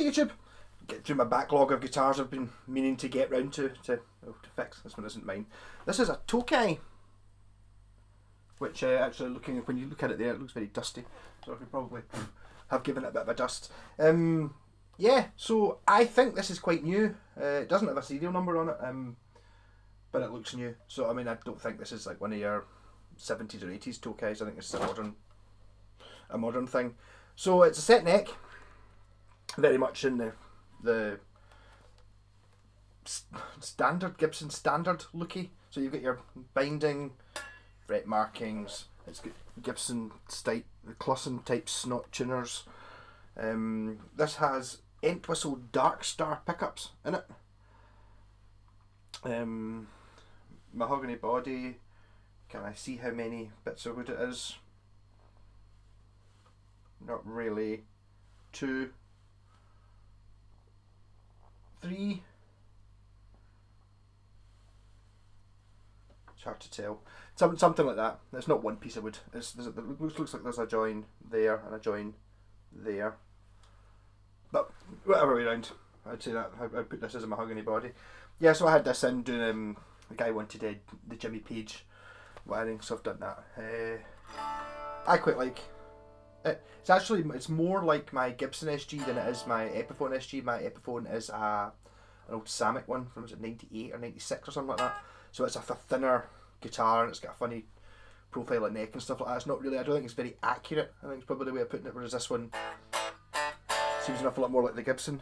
YouTube. Get through my backlog of guitars I've been meaning to get round to fix. This one isn't mine. This is a tokai, which actually when you look at it there, it looks very dusty. So I could probably have given it a bit of a dust. Yeah, so I think this is quite new. It doesn't have a serial number on it, but it looks new. So I mean, I don't think this is like one of your 70s or 80s tokais. I think it's a modern thing. So it's a set neck, very much in the standard Gibson standard looky. So you've got your binding, fret markings. It's got Gibson type, Clussen type snot tuners. This has Entwistle Dark Star pickups in it. Mahogany body. Can I see how many bits of wood it is? Not really. 2, 3. It's hard to tell. Something like that. It's not one piece of wood. It looks like there's a join there and a join there. But whatever way round, I'd say that I'd put this as a mahogany body. Yeah, so I had this in doing. The guy wanted the Jimmy Page wiring, so I've done that. I quite like it. It's more like my Gibson SG than it is my Epiphone SG. My Epiphone is an old Samick one from, was it 98 or 96 or something like that. So it's a thinner guitar and it's got a funny profile at neck and stuff like that. It's not really, I don't think it's very accurate. I think it's probably the way of putting it, whereas this one seems an awful lot more like the Gibson.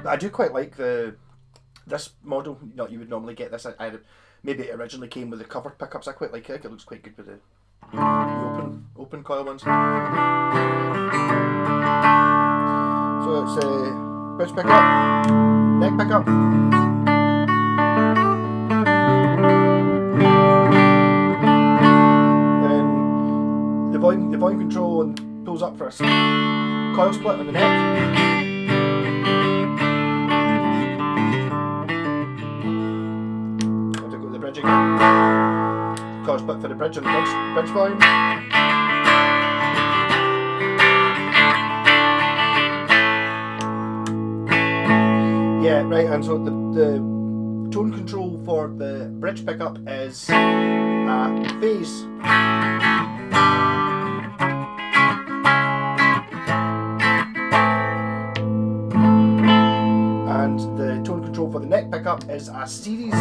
I do quite like this model. You would normally get this. Maybe it originally came with the covered pickups. I quite like it. I think it looks quite good with the open coil ones. So it's a bridge pickup, neck pickup. Then the volume control and pulls up first. Coil split on the neck. Coil split for the bridge and bridge volume. Yeah, right, and so the tone control for the bridge pickup is phase. And the tone control for the neck pickup is a series.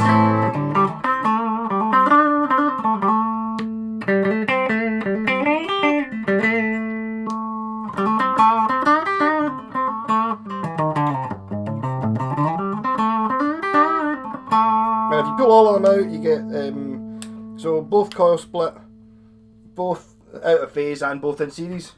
If you pull all of them out, you get so both coil split, both out of phase and both in series.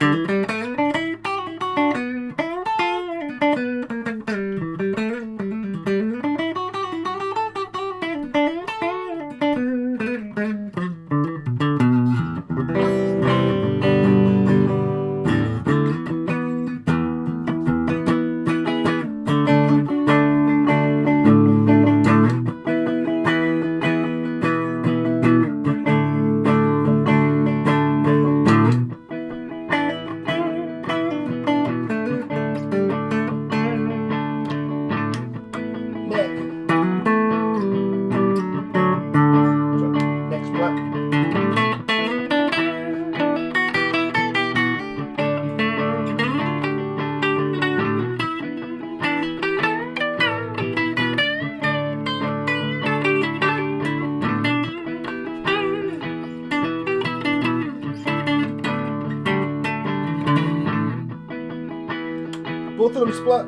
Both of them split.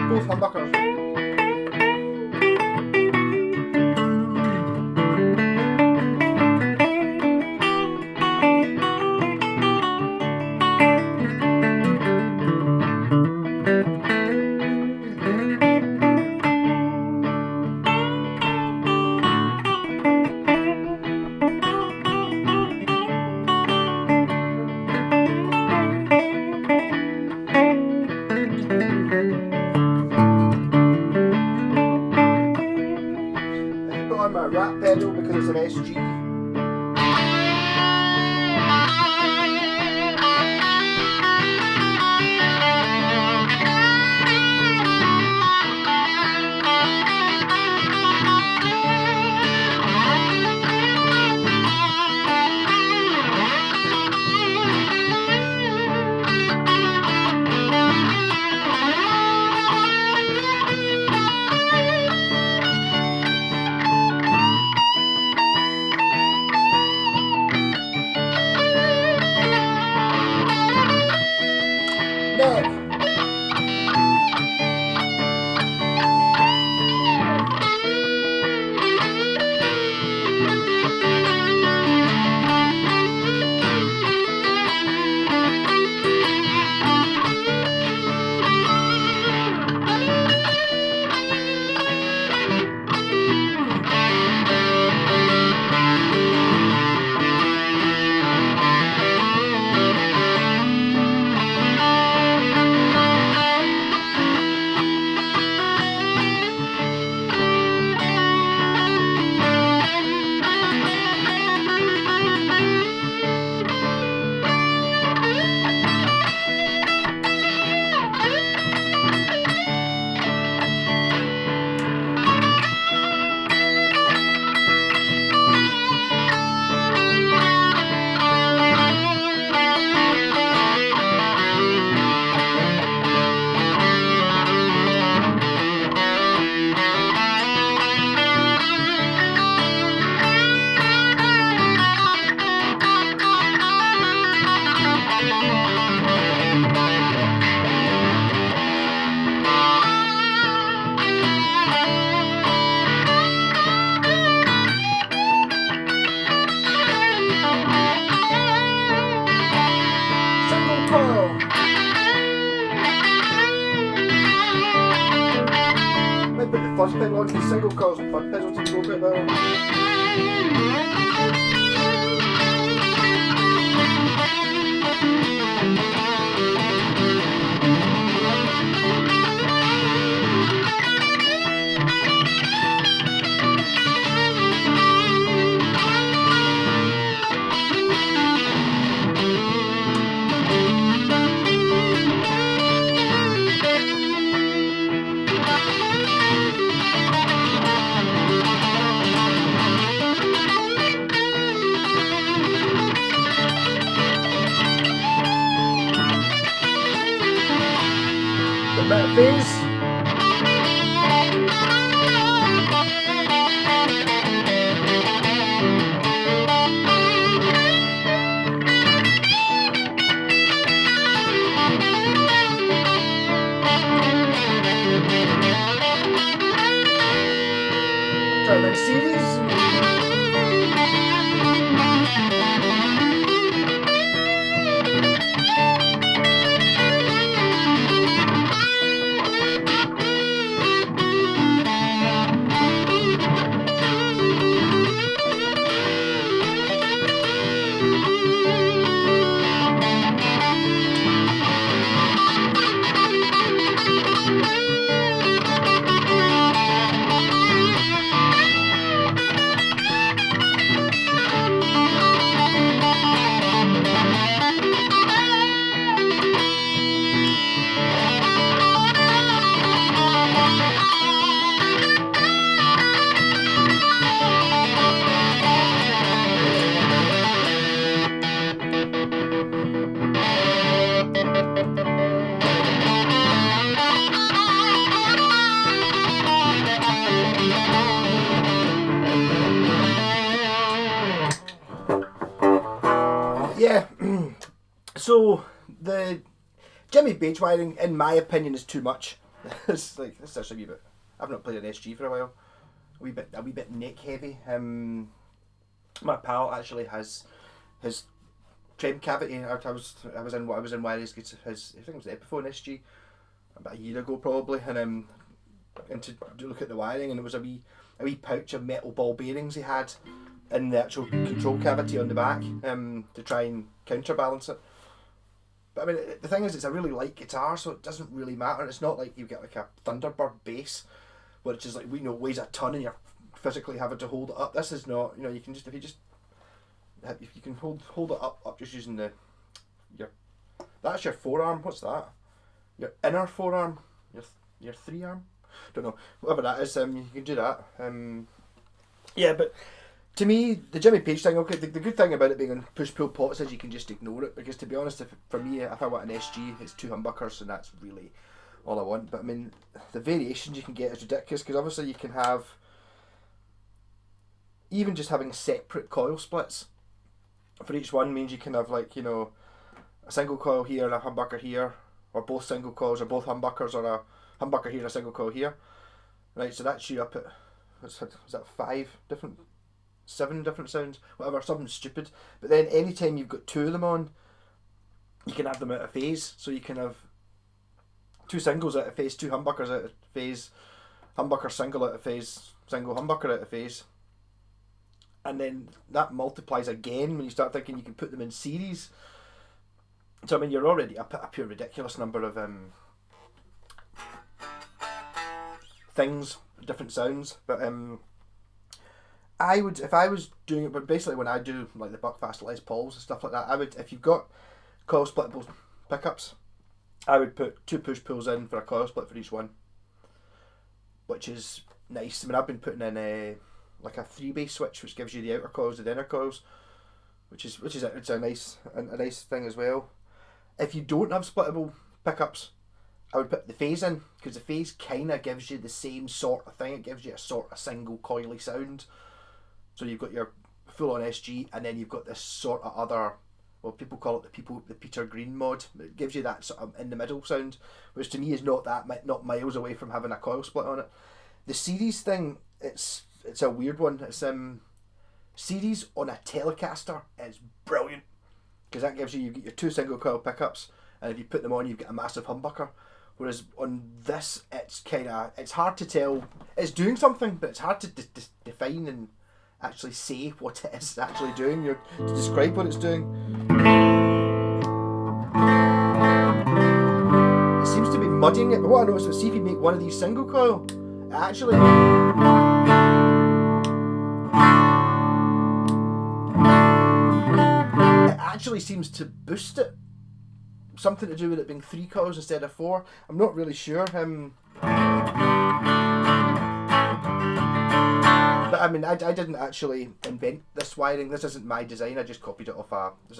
Both humbuckers. neck. Fuzz pedal onto the single coils and fuzz pedal to go a bit better. Phase. Try like series. Yeah, so the Jimmy Page wiring, in my opinion, is too much. It's actually a wee bit. I've not played an SG for a while. A wee bit neck heavy. My pal actually has his trem cavity. I was in wiring his I think it was Epiphone SG about a year ago probably, and to look at the wiring, and it was a wee pouch of metal ball bearings he had in the actual control cavity on the back, to try and counterbalance it. But I mean, the thing is, it's a really light guitar, so it doesn't really matter. It's not like you get like a Thunderbird bass, which is like, weighs a ton and you're physically having to hold it up. This is not. You can just if you can hold it up just using that's your forearm. What's that? Your inner forearm. Your three arm. Don't know. Whatever that is. You can do that. Yeah, but. To me, the Jimmy Page thing, okay, the good thing about it being on push-pull pots is you can just ignore it, because to be honest, for me, if I want an SG, it's 2 humbuckers, and that's really all I want. But I mean, the variations you can get is ridiculous, because obviously you can have, even just having separate coil splits for each one means you can have, like, a single coil here and a humbucker here, or both single coils, or both humbuckers, or a humbucker here and a single coil here. Right, so that's you up at, was that 7 different sounds, whatever, something stupid. But then anytime you've got 2 of them on, you can have them out of phase. So you can have 2 singles out of phase, 2 humbuckers out of phase, humbucker single out of phase, single humbucker out of phase. And then that multiplies again when you start thinking you can put them in series. So I mean, you're already up at a pure ridiculous number of things, different sounds. But I would, if I was doing it, but basically when I do like the Buckfast Les Pauls and stuff like that, I would, if you've got coil splittable pickups, I would put 2 push pulls in for a coil split for each one, which is nice. I mean, I've been putting in like a 3-base switch, which gives you the outer coils and the inner coils, which is it's a nice thing as well. If you don't have splittable pickups, I would put the phase in, because the phase kind of gives you the same sort of thing. It gives you a sort of single coily sound. So you've got your full-on SG, and then you've got this sort of other, well, people call it the Peter Green mod. It gives you that sort of in the middle sound, which to me is not miles away from having a coil split on it. The series thing, it's a weird one. It's series on a Telecaster is brilliant, because that gives you get your 2 single coil pickups, and if you put them on, you get a massive humbucker. Whereas on this, it's hard to tell. It's doing something, but it's hard to define and actually say what it is actually doing. To describe what it's doing. It seems to be muddying it, but what I noticed is, see if you make one of these single coil, it actually seems to boost it. Something to do with it being 3 coils instead of 4. I'm not really sure. But I mean, I didn't actually invent this wiring. This isn't my design. I just copied it off if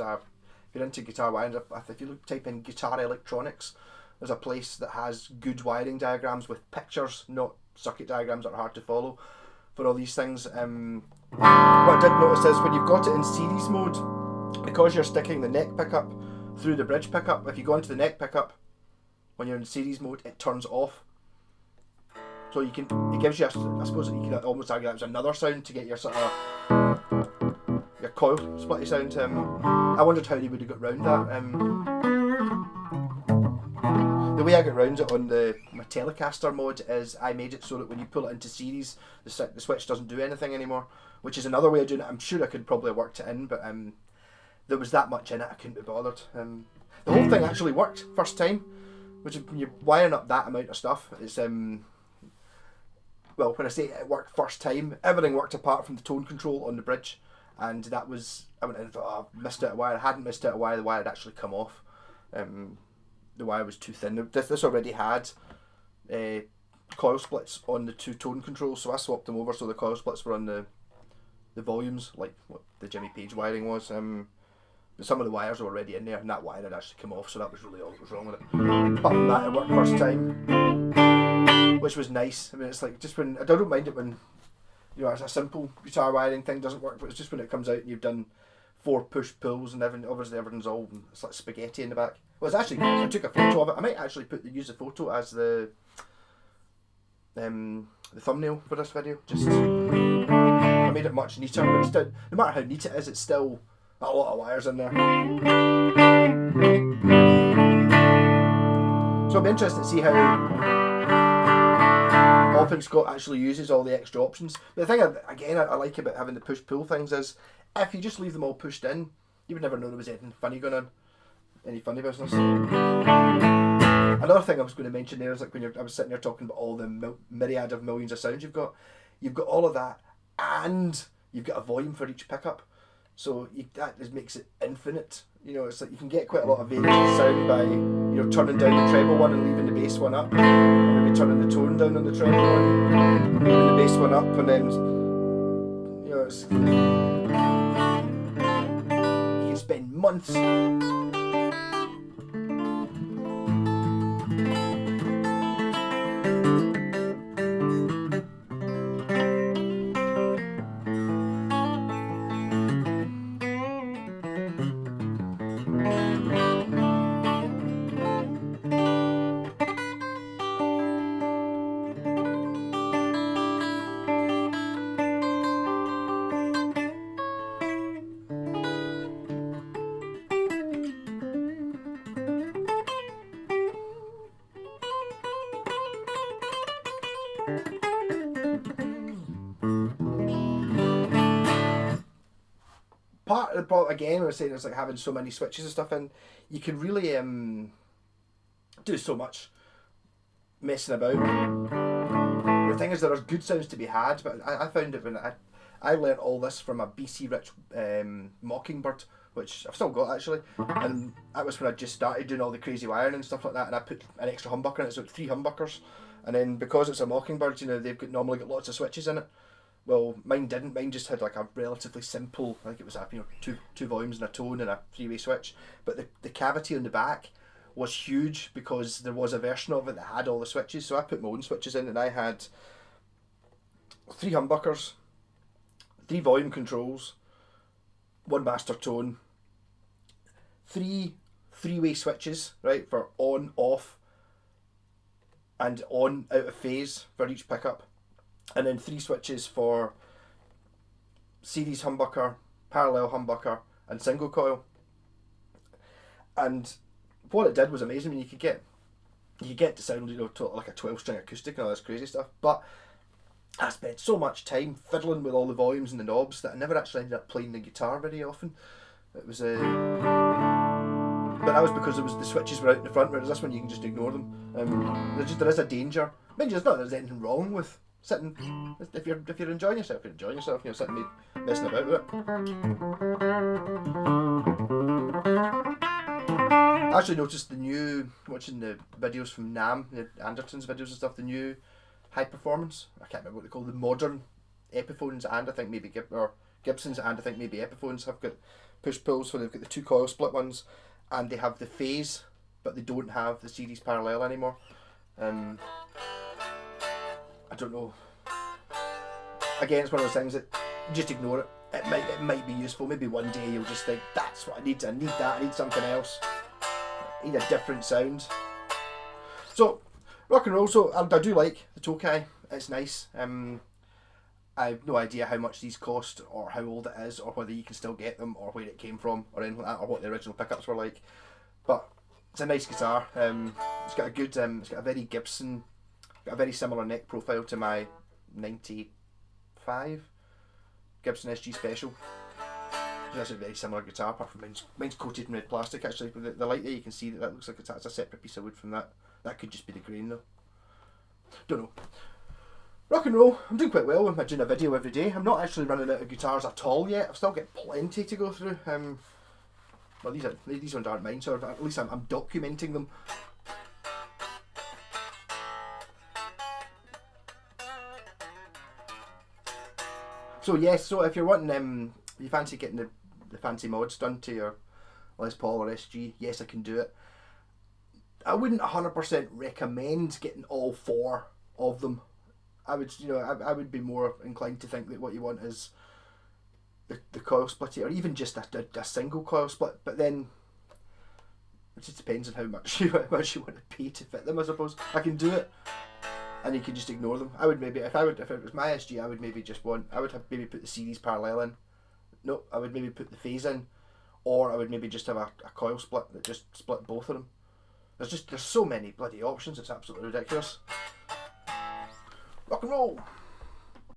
you're into guitar wiring, if you type in guitar electronics, there's a place that has good wiring diagrams with pictures, not circuit diagrams that are hard to follow for all these things. What I did notice is when you've got it in series mode, because you're sticking the neck pickup through the bridge pickup, if you go into the neck pickup when you're in series mode, it turns off. So it gives you, I suppose you can almost argue that was another sound to get your sort of your coil splitty sound. I wondered how they would have got round that. The way I got round it on my Telecaster mod is I made it so that when you pull it into series, the switch doesn't do anything anymore, which is another way of doing it. I'm sure I could probably have worked it in, but there was that much in it, I couldn't be bothered. The whole thing actually worked first time, which when you're wiring up that amount of stuff, it's well, when I say it worked first time, everything worked apart from the tone control on the bridge, and that was, I went in and thought, oh, I've missed out a wire. I hadn't missed out a wire, the wire had actually come off. The wire was too thin. This already had coil splits on the 2 tone controls, so I swapped them over so the coil splits were on the volumes, like what the Jimmy Page wiring was. But some of the wires were already in there, and that wire had actually come off, so that was really all that was wrong with it. Apart from that, it worked first time, which was nice. I mean, it's like just when I don't mind it when it's a simple guitar wiring thing doesn't work, but it's just when it comes out and you've done 4 push pulls and obviously everything's all, it's like spaghetti in the back. Well, it's actually, I took a photo of it. I might actually use the photo as the thumbnail for this video. Just I made it much neater, but it's still, no matter how neat it is, it's still a lot of wires in there. So I'll be interested to see how Often Scott actually uses all the extra options. But the thing I like about having the push-pull things is if you just leave them all pushed in, you would never know there was anything funny going on. Any funny business. Another thing I was going to mention there is like when I was sitting there talking about all the myriad of millions of sounds you've got all of that, and you've got a volume for each pickup. So that just makes it infinite. It's like you can get quite a lot of variation of sound by turning down the treble one and leaving the bass one up, or maybe turning the tone down on the treble one, leaving the bass one up, and then you can spend months. the problem again, I was saying, it's like having so many switches and stuff in, you can really do so much messing about. The thing is, there are good sounds to be had, but I found it when I learnt all this from a BC Rich Mockingbird, which I've still got actually, and that was when I just started doing all the crazy wiring and stuff like that, and I put an extra humbucker in it, so it's 3 humbuckers, and then because it's a Mockingbird, you know, normally got lots of switches in it. Well, mine didn't. Mine just had like a relatively simple, I think it was a, you know, two volumes and a tone and a 3-way switch, but the cavity on the back was huge because there was a version of it that had all the switches, so I put my own switches in, and I had 3 humbuckers, 3 volume controls, 1 master tone, 3 3-way switches, right, for on, off, and on, out of phase for each pickup, and then 3 switches for series humbucker, parallel humbucker, and single coil. And what it did was amazing. I mean, you could get to sound, you know, like a 12-string acoustic and all this crazy stuff, but I spent so much time fiddling with all the volumes and the knobs that I never actually ended up playing the guitar very often. It was but that was because the switches were out in the front, whereas this one you can just ignore them. There is a danger. I mean, not that there's anything wrong with sitting, if you're enjoying yourself, you know, sitting messing about with it. I actually noticed the new, watching the videos from NAMM, the Anderton's videos and stuff, the new high performance, I can't remember what they call the modern Epiphones, and I think maybe Gibsons, and I think maybe Epiphones have got push pulls, so they've got the 2 coil split ones, and they have the phase, but they don't have the series parallel anymore. I don't know. Again, it's one of those things that just ignore it. It might be useful. Maybe one day you'll just think, that's what I need. I need that. I need something else. I need a different sound. So, rock and roll. So I do like the Tokai. It's nice. I have no idea how much these cost, or how old it is, or whether you can still get them, or where it came from, or anything like that, or what the original pickups were like. But it's a nice guitar. It's got a good. It's got a very Gibson. Got a very similar neck profile to my '95 Gibson SG Special. So that's a very similar guitar, apart from mine's coated in red plastic actually. But the light there, you can see that looks like it's a separate piece of wood from that. That could just be the grain though. Don't know. Rock and roll. I'm doing quite well with my doing a video every day. I'm not actually running out of guitars at all yet. I've still got plenty to go through. Well, these ones aren't mine, so at least I'm documenting them. So yes, so if you're wanting, you fancy getting the fancy mods done to your Les Paul or SG, yes, I can do it. I wouldn't 100% recommend getting all 4 of them. I would, you know, I would be more inclined to think that what you want is the coil splitty, or even just a single coil split. But then it just depends on how much you want to pay to fit them. I suppose I can do it, and you can just ignore them. I would maybe, if it was my SG, I would maybe have maybe put the series parallel in. No, I would maybe put the phase in, or I would maybe just have a coil split that just split both of them. There's so many bloody options. It's absolutely ridiculous. Rock and roll.